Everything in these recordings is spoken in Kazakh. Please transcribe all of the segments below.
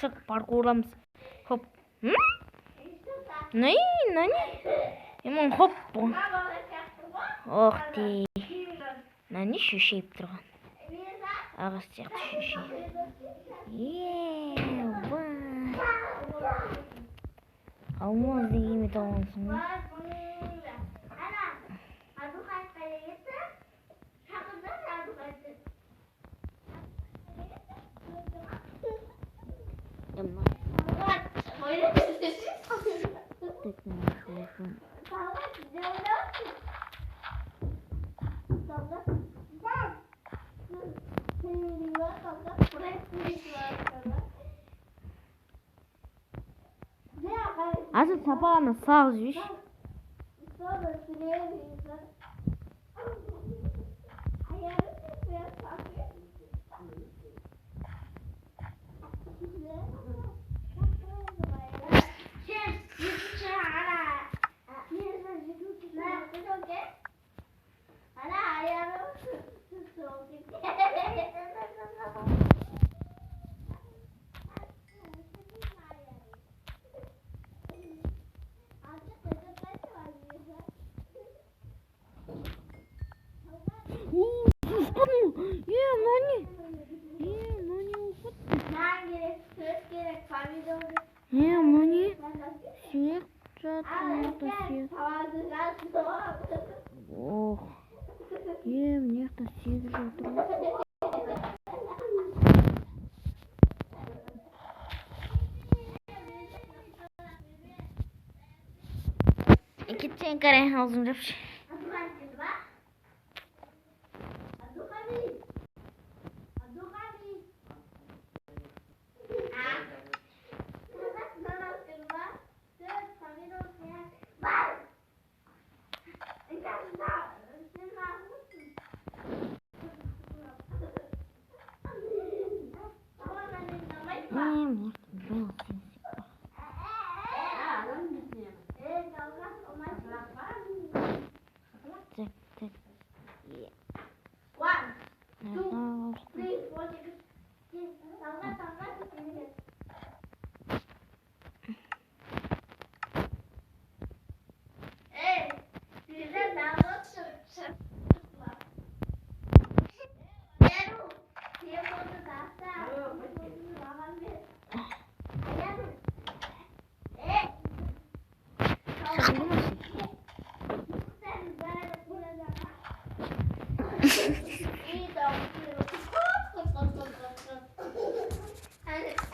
шығып паркурламыз. Хоп. Най. Емон хоп. Ох ти. Нани шүшейіп тұрған. Ағыз сияқты шүшей. Алмаз дегеме тауғансың ба? Азыр сапағаны сағыз беш. Ох, міне қта сегіз жатыр. Кетсен қарай аузым жапшы.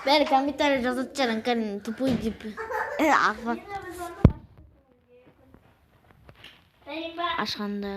Бәрі комментарий жазып жаран кәрін тупой деп. Ашқанда